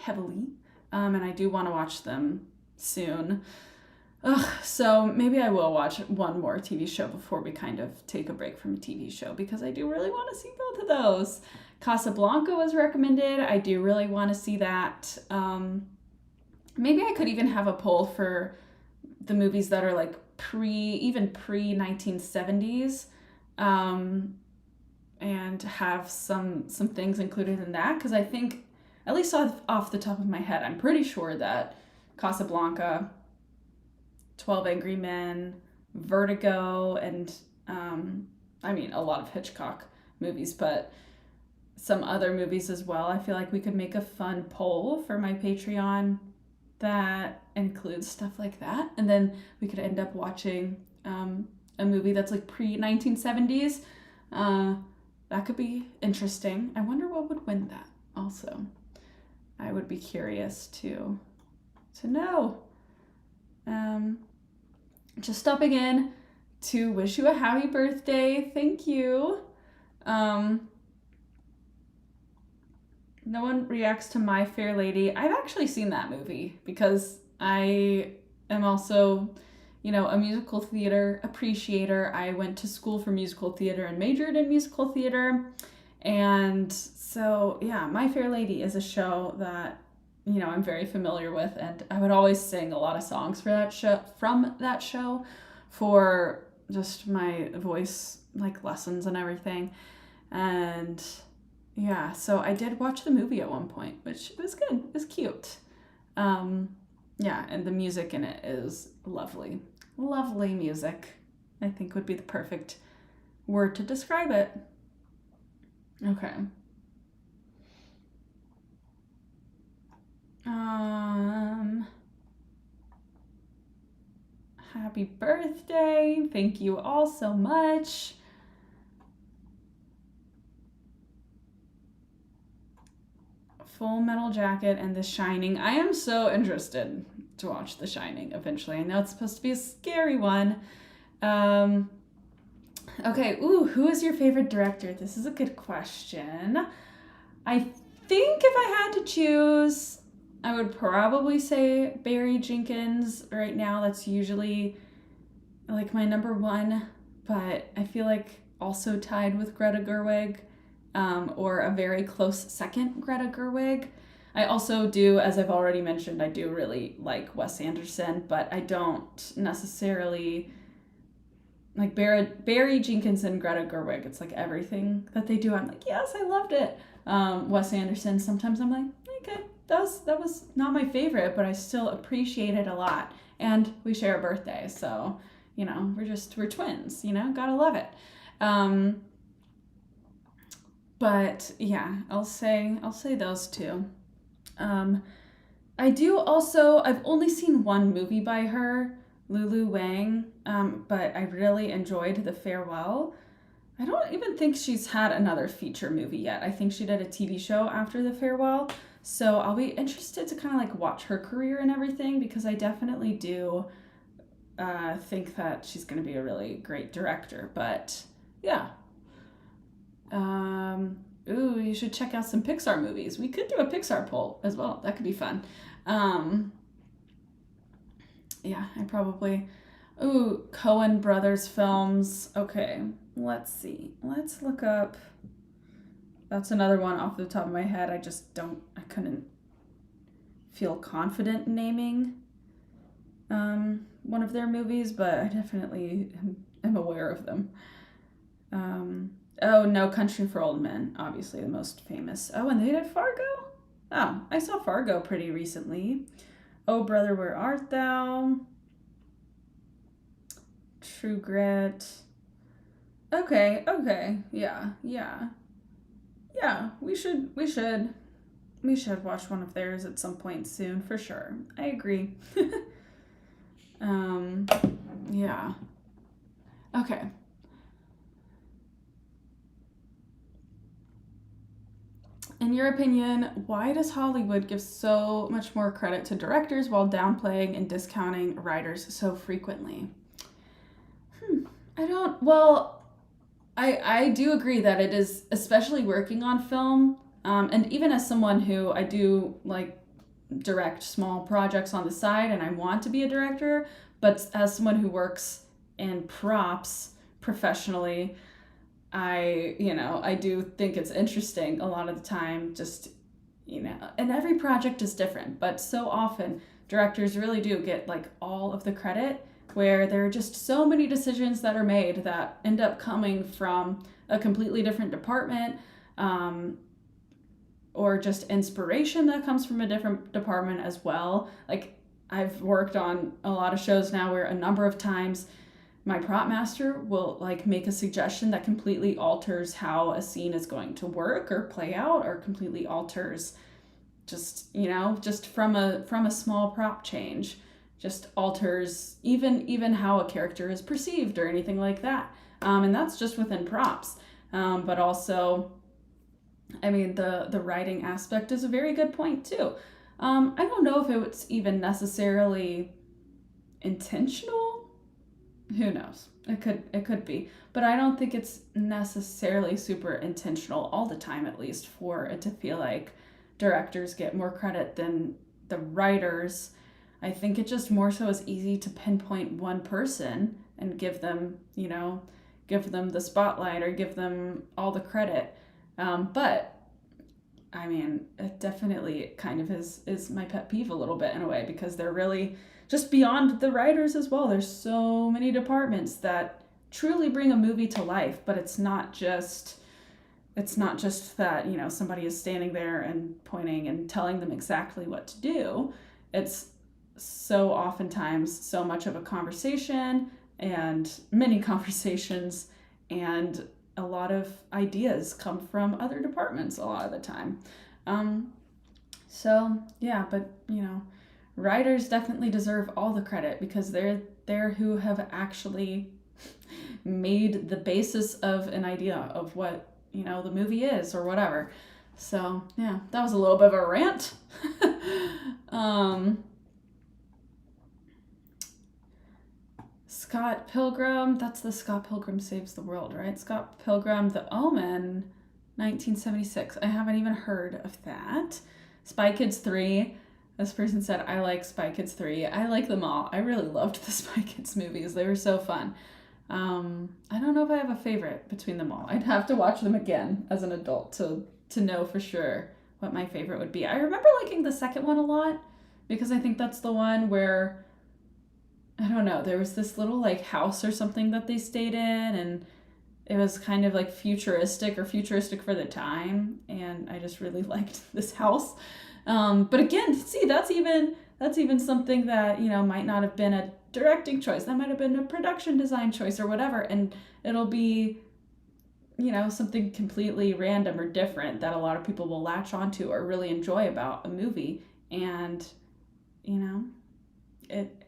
heavily, and I do want to watch them soon. So maybe I will watch one more TV show before we kind of take a break from a TV show, because I do really want to see both of those. Casablanca was recommended. I do really want to see that. Maybe I could even have a poll for the movies that are like pre-1970s, and have some things included in that, because I think, at least off the top of my head, I'm pretty sure that Casablanca, 12 Angry Men, Vertigo, and a lot of Hitchcock movies, but some other movies as well. I feel like we could make a fun poll for my Patreon that includes stuff like that, and then we could end up watching a movie that's like pre-1970s. That could be interesting. I wonder what would win that also. I would be curious to know. Just stopping in to wish you a happy birthday. Thank you. No one reacts to My Fair Lady. I've actually seen that movie because I am also, a musical theater appreciator. I went to school for musical theater and majored in musical theater. And so, yeah, My Fair Lady is a show that I'm very familiar with, and I would always sing a lot of songs for that show from that show for just my voice like lessons and everything. And yeah, so I did watch the movie at one point, which was good. It was cute. Um, yeah, and the music in it is lovely. Lovely music, I think would be the perfect word to describe it. Okay. Happy birthday. Thank you all so much. Full Metal Jacket and The Shining. I am so interested to watch The Shining eventually. I know it's supposed to be a scary one. Okay, who is your favorite director? This is a good question. I think if I had to choose, I would probably say Barry Jenkins right now. That's usually like my number one, but I feel like also tied with Greta Gerwig, or a very close second, Greta Gerwig. I also do, as I've already mentioned, I do really like Wes Anderson, but I don't necessarily like Barry Jenkins and Greta Gerwig. It's like everything that they do, I'm like, yes, I loved it. Wes Anderson, sometimes I'm like, okay, that was not my favorite, but I still appreciate it a lot. And we share a birthday, so we're twins. Gotta love it. But yeah, I'll say those two. I do also. I've only seen one movie by her, Lulu Wang, but I really enjoyed The Farewell. I don't even think she's had another feature movie yet. I think she did a TV show after The Farewell. So I'll be interested to kind of like watch her career and everything, because I definitely do think that she's going to be a really great director. But yeah. You should check out some Pixar movies. We could do a Pixar poll as well. That could be fun. Yeah, I probably... Coen Brothers films. Okay, let's see. Let's look up... That's another one off the top of my head. I couldn't feel confident naming one of their movies, but I definitely am aware of them. No Country for Old Men, obviously the most famous. Oh, and they did Fargo? Oh, I saw Fargo pretty recently. Oh, Brother, Where Art Thou? True Grit. Okay, yeah. Yeah, we should watch one of theirs at some point soon, for sure. I agree. Yeah. Okay. In your opinion, why does Hollywood give so much more credit to directors while downplaying and discounting writers so frequently? I do agree that it is, especially working on film, and even as someone who I do like direct small projects on the side and I want to be a director, but as someone who works in props professionally, I do think it's interesting a lot of the time, just, and every project is different, but so often directors really do get like all of the credit, where there are just so many decisions that are made that end up coming from a completely different department, or just inspiration that comes from a different department as well. Like, I've worked on a lot of shows now where a number of times my prop master will like make a suggestion that completely alters how a scene is going to work or play out, or completely alters just from a small prop change, just alters even how a character is perceived or anything like that. And that's just within props. But also, I mean, the writing aspect is a very good point too. I don't know if it's even necessarily intentional. Who knows? It could be. But I don't think it's necessarily super intentional all the time, at least, for it to feel like directors get more credit than the writers. I think it just more so is easy to pinpoint one person and give them the spotlight or give them all the credit. But I mean, it definitely kind of is my pet peeve a little bit in a way, because they're really just beyond the writers as well. There's so many departments that truly bring a movie to life, but it's not just that, somebody is standing there and pointing and telling them exactly what to do. It's so oftentimes so much of a conversation and many conversations, and a lot of ideas come from other departments a lot of the time. Um, so yeah, but writers definitely deserve all the credit, because they're who have actually made the basis of an idea of what the movie is or whatever. So yeah, that was a little bit of a rant. um, Scott Pilgrim, that's the Scott Pilgrim Saves the World, right? Scott Pilgrim, The Omen, 1976. I haven't even heard of that. Spy Kids 3. This person said, I like Spy Kids 3. I like them all. I really loved the Spy Kids movies. They were so fun. I don't know if I have a favorite between them all. I'd have to watch them again as an adult to know for sure what my favorite would be. I remember liking the second one a lot, because I think that's the one where, I don't know, there was this little like house or something that they stayed in, and it was kind of like futuristic for the time, and I just really liked this house. But again, see, that's even something that might not have been a directing choice. That might have been a production design choice or whatever, and it'll be something completely random or different that a lot of people will latch onto or really enjoy about a movie, and it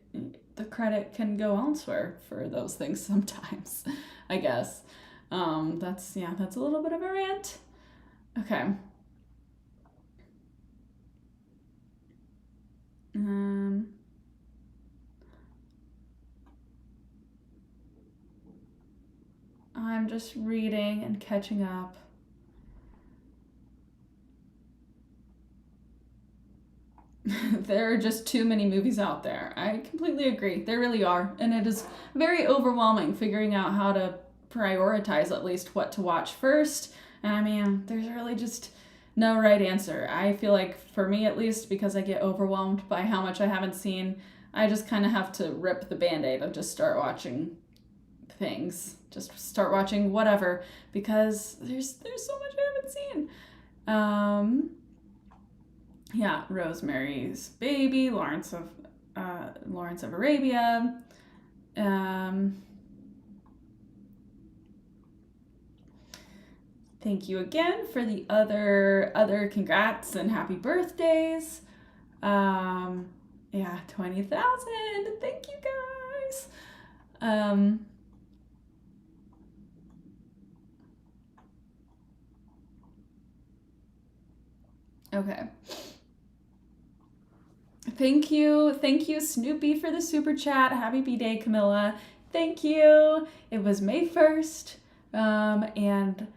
the credit can go elsewhere for those things sometimes, I guess. That's a little bit of a rant. Okay. I'm just reading and catching up. There are just too many movies out there. I completely agree. There really are. And it is very overwhelming figuring out how to prioritize at least what to watch first. And I mean, there's really just no right answer. I feel like, for me at least, because I get overwhelmed by how much I haven't seen, I just kind of have to rip the Band-Aid and just start watching things. Just start watching whatever, because there's so much I haven't seen. Yeah, Rosemary's Baby, Lawrence of Arabia. Thank you again for the other congrats and happy birthdays. Yeah, 20,000. Thank you guys. Okay. Thank you, Snoopy, for the super chat. Happy B-Day, Camilla. Thank you. It was May 1st, and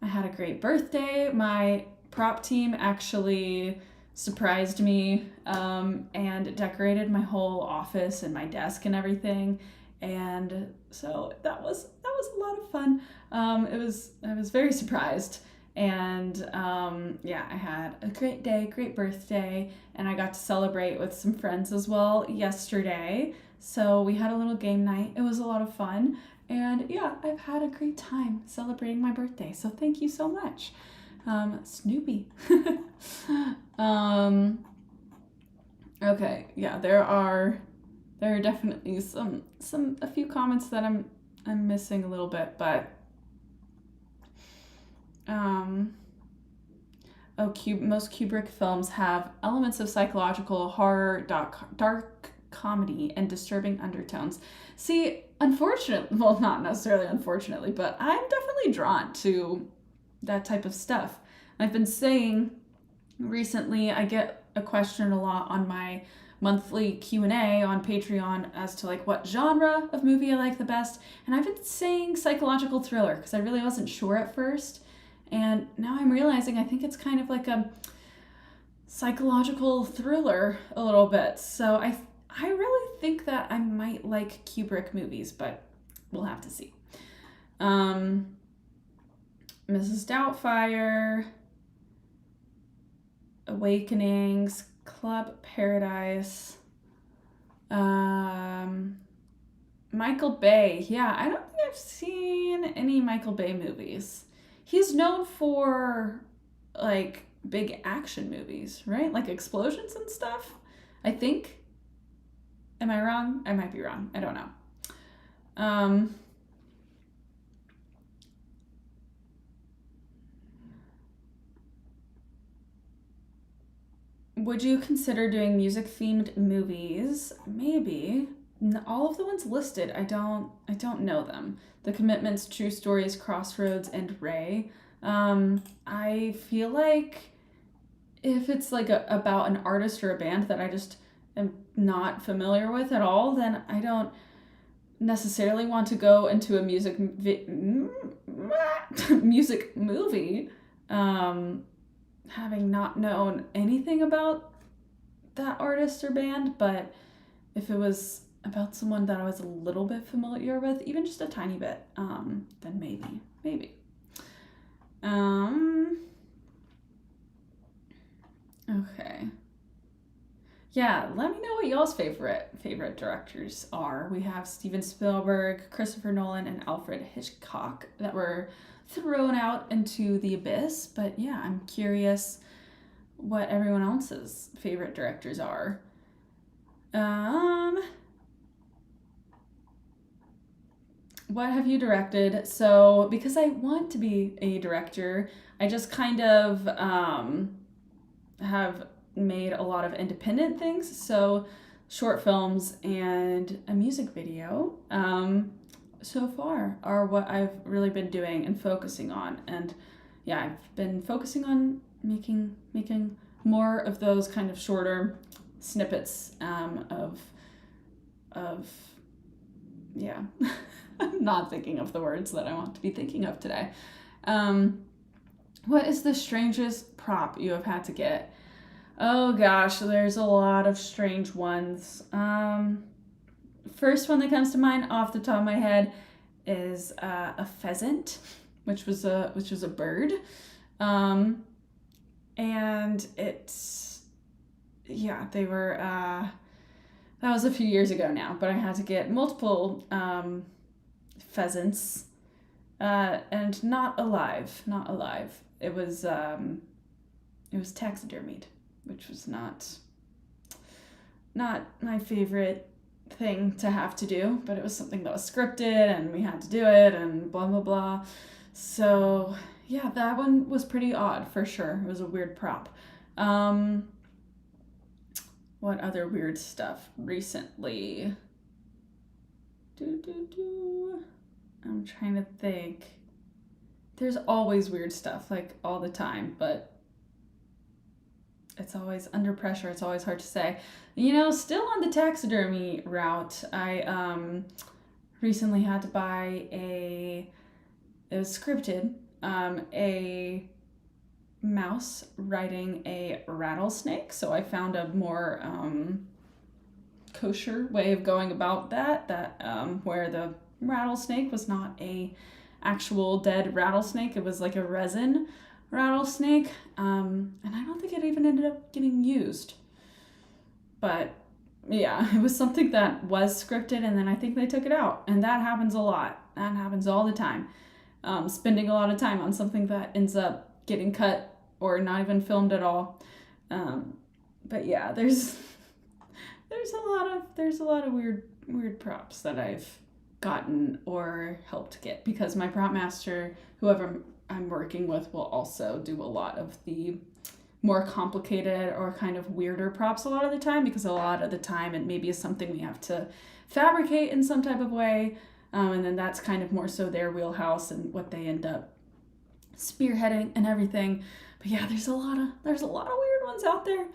I had a great birthday. My prop team actually surprised me, and decorated my whole office and my desk and everything, and so that was a lot of fun. I was very surprised. And yeah, I had a great day, great birthday, and I got to celebrate with some friends as well yesterday. So we had a little game night. It was a lot of fun. And yeah, I've had a great time celebrating my birthday. So thank you so much, Snoopy. Okay, yeah, there are definitely a few comments that I'm missing a little bit, but most Kubrick films have elements of psychological horror, dark comedy, and disturbing undertones. See, unfortunately, well, not necessarily unfortunately, but I'm definitely drawn to that type of stuff. I've been saying recently, I get a question a lot on my monthly Q&A on Patreon as to like what genre of movie I like the best, and I've been saying psychological thriller because I really wasn't sure at first. And now I'm realizing I think it's kind of like a psychological thriller a little bit. So I really think that I might like Kubrick movies, but we'll have to see. Mrs. Doubtfire. Awakenings, Club Paradise, Michael Bay. Yeah, I don't think I've seen any Michael Bay movies. He's known for like big action movies, right? Like explosions and stuff. I think. Am I wrong? I might be wrong. I don't know. Would you consider doing music themed movies? Maybe. All of the ones listed, I don't know them. The Commitments, True Stories, Crossroads, and Ray. I feel like if it's like about an artist or a band that I just am not familiar with at all, then I don't necessarily want to go into a music movie, having not known anything about that artist or band. But if it was about someone that I was a little bit familiar with, even just a tiny bit, then maybe. Okay. Yeah, let me know what y'all's favorite directors are. We have Steven Spielberg, Christopher Nolan, and Alfred Hitchcock that were thrown out into the abyss. But yeah, I'm curious what everyone else's favorite directors are. What have you directed? So, because I want to be a director, I just kind of have made a lot of independent things. So, short films and a music video, so far are what I've really been doing and focusing on. And yeah, I've been focusing on making more of those kind of shorter snippets of yeah. I'm not thinking of the words that I want to be thinking of today. What is the strangest prop you have had to get? Oh gosh, there's a lot of strange ones. First one that comes to mind off the top of my head is a pheasant, which was a bird, and they were. That was a few years ago now, but I had to get multiple pheasants, and not alive. It was taxidermied, which was not my favorite thing to have to do, but it was something that was scripted and we had to do it and blah blah blah. So yeah, that one was pretty odd for sure. It was a weird prop. What other weird stuff recently? I'm trying to think. There's always weird stuff, like all the time, but it's always under pressure. It's always hard to say. Still on the taxidermy route, I recently had to buy it was scripted, a mouse riding a rattlesnake. So I found a more kosher way of going about that where the rattlesnake was not a actual dead rattlesnake. It was like a resin rattlesnake, and I don't think it even ended up getting used. But yeah, it was something that was scripted, and then I think they took it out, and that happens a lot. That happens all the time. Spending a lot of time on something that ends up getting cut or not even filmed at all. But yeah, there's a lot of weird props that I've gotten or helped get, because my prop master, whoever I'm working with, will also do a lot of the more complicated or kind of weirder props a lot of the time, because a lot of the time it maybe is something we have to fabricate in some type of way, and then that's kind of more so their wheelhouse and what they end up spearheading and everything. But yeah, there's a lot of weird ones out there.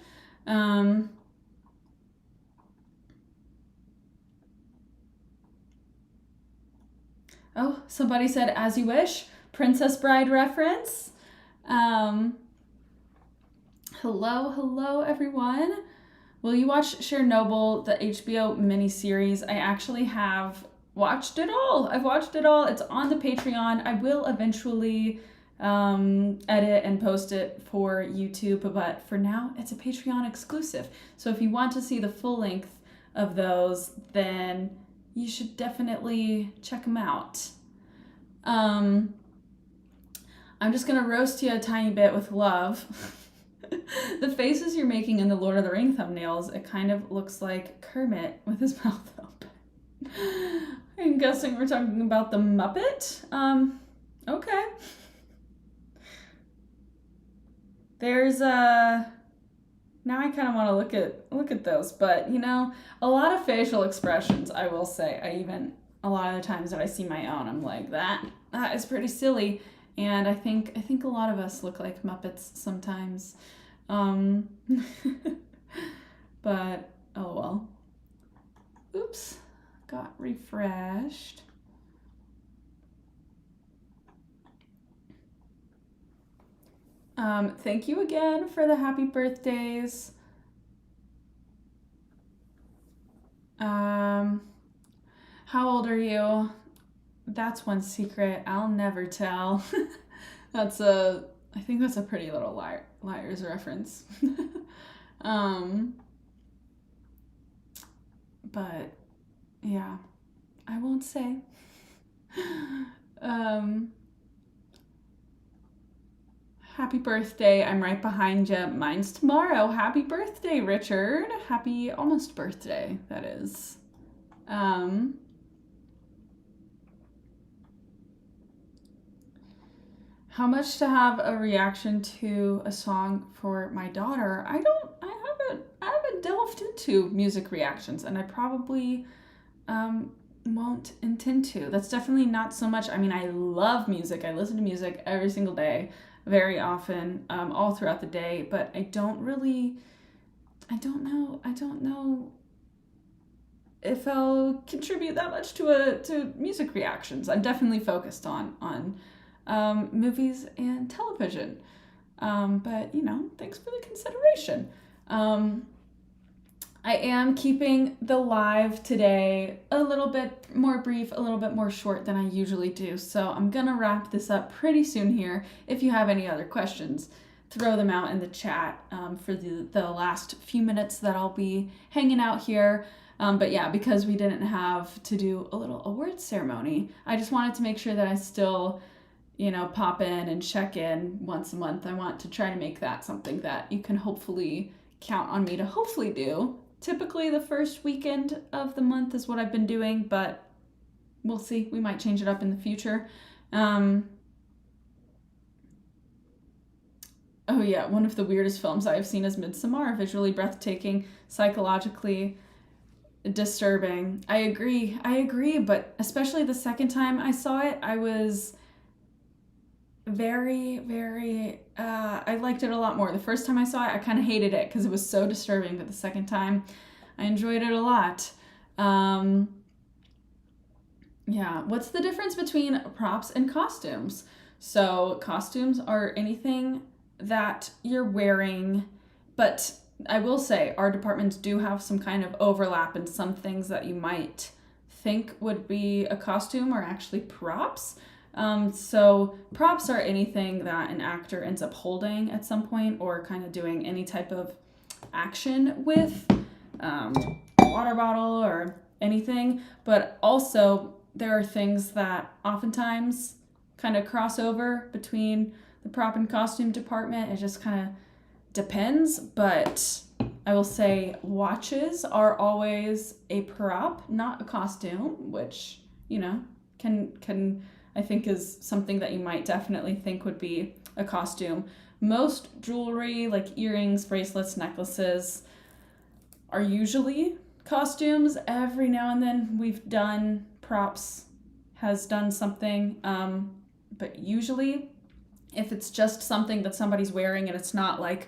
Oh, somebody said "As You Wish," Princess Bride reference. Hello everyone. Will you watch Chernobyl, the HBO miniseries? I actually have watched it all. I've watched it all. It's on the Patreon. I will eventually edit and post it for YouTube, but for now it's a Patreon exclusive. So if you want to see the full length of those, then you should definitely check them out. I'm just gonna roast you a tiny bit with love. The faces you're making in the Lord of the Ring thumbnails, it kind of looks like Kermit with his mouth open. I'm guessing we're talking about the Muppet. Okay. There's now I kind of want to look at those, but you know, a lot of facial expressions, I will say. A lot of the times that I see my own, I'm like, that is pretty silly. And I think a lot of us look like Muppets sometimes. But oh well. Oops. Got refreshed. Thank you again for the happy birthdays. How old are you? That's one secret I'll never tell. I think that's a Pretty Little Liars reference. But yeah, I won't say. Happy birthday. I'm right behind you. Mine's tomorrow. Happy birthday, Richard. Happy almost birthday, that is. How much to have a reaction to a song for my daughter? I haven't delved into music reactions, and I probably won't intend to. That's definitely not so much. I mean, I love music. I listen to music every single day, very often, all throughout the day, but I don't know if I'll contribute that much to music reactions. I'm definitely focused on movies and television. But you know, thanks for the consideration. I am keeping the live today a little bit more brief, a little bit more short than I usually do. So I'm gonna wrap this up pretty soon here. If you have any other questions, throw them out in the chat for the last few minutes that I'll be hanging out here. But yeah, because we didn't have to do a little award ceremony, I just wanted to make sure that I still, you know, pop in and check in once a month. I want to try to make that something that you can hopefully count on me to hopefully do. Typically the first weekend of the month is what I've been doing, but we'll see. We might change it up in the future. Oh yeah, one of the weirdest films I've seen is Midsommar. Visually breathtaking, psychologically disturbing. I agree, but especially the second time I saw it, I was very I liked it a lot more. The first time I saw it, I kind of hated it because it was so disturbing, but the second time I enjoyed it a lot. Yeah, what's the difference between props and costumes? So costumes are anything that you're wearing, but I will say our departments do have some kind of overlap, and some things that you might think would be a costume are actually props. So props are anything that an actor ends up holding at some point or kind of doing any type of action with, a water bottle or anything. But also there are things that oftentimes kind of cross over between the prop and costume department. It just kind of depends, but I will say watches are always a prop, not a costume, which, you know, can I think is something that you might definitely think would be a costume. Most jewelry, like earrings, bracelets, necklaces, are usually costumes. Every now and then we've done props, has done something, but usually if it's just something that somebody's wearing and it's not like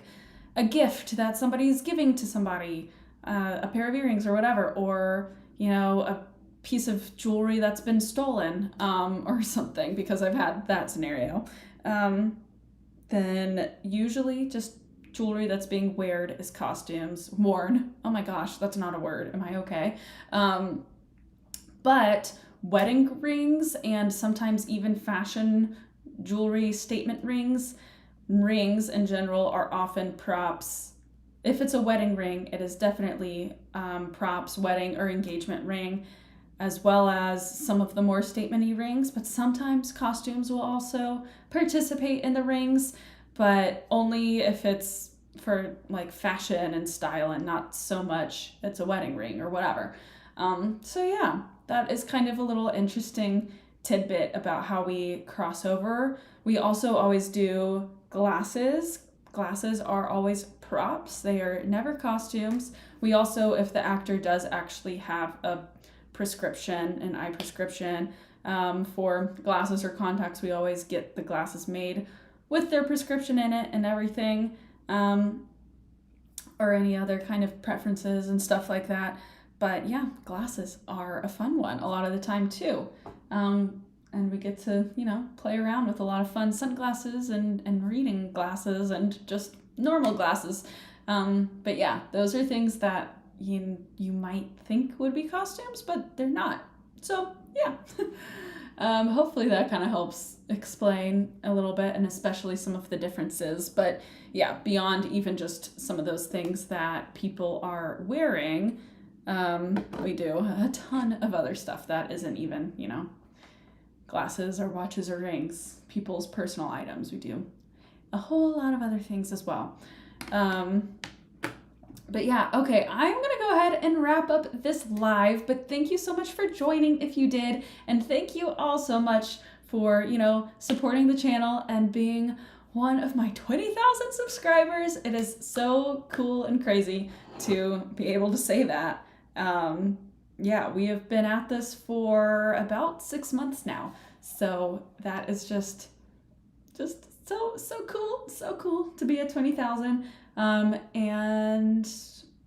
a gift that somebody's giving to somebody, a pair of earrings or whatever, or, you know, a piece of jewelry that's been stolen, or something, because I've had that scenario, then usually just jewelry that's being worn is costumes. Worn. Oh my gosh, that's not a word. Am I okay? But wedding rings and sometimes even fashion jewelry statement rings. Rings in general are often props. If it's a wedding ring, it is definitely props, wedding or engagement ring, as well as some of the more statement-y rings, but sometimes costumes will also participate in the rings, but only if it's for like fashion and style and not so much it's a wedding ring or whatever. So yeah, that is kind of a little interesting tidbit about how we cross over. We also always do glasses. Glasses are always props. They are never costumes. We also, if the actor does actually have a prescription, an eye prescription for glasses or contacts, we always get the glasses made with their prescription in it and everything, or any other kind of preferences and stuff like that. But yeah, glasses are a fun one a lot of the time too. And we get to, play around with a lot of fun sunglasses and reading glasses and just normal glasses. But yeah, those are things that you might think would be costumes, but they're not. So yeah, hopefully that kind of helps explain a little bit, and especially some of the differences. But yeah, beyond even just some of those things that people are wearing, we do a ton of other stuff that isn't even, glasses or watches or rings, people's personal items. We do a whole lot of other things as well. But yeah, okay, I'm gonna go ahead and wrap up this live, but thank you so much for joining if you did, and thank you all so much for, supporting the channel and being one of my 20,000 subscribers. It is so cool and crazy to be able to say that. Yeah, we have been at this for about 6 months now. So that is just so cool to be at 20,000. And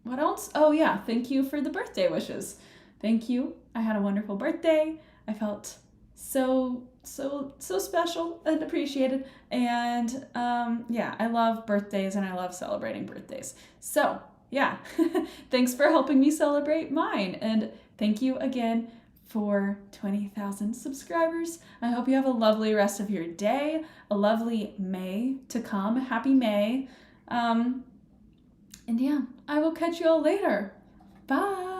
what else? Oh yeah, thank you for the birthday wishes. Thank you. I had a wonderful birthday. I felt so special and appreciated. And yeah, I love birthdays and I love celebrating birthdays. So yeah, thanks for helping me celebrate mine. And thank you again for 20,000 subscribers. I hope you have a lovely rest of your day, a lovely May to come. Happy May. And yeah, I will catch you all later. Bye.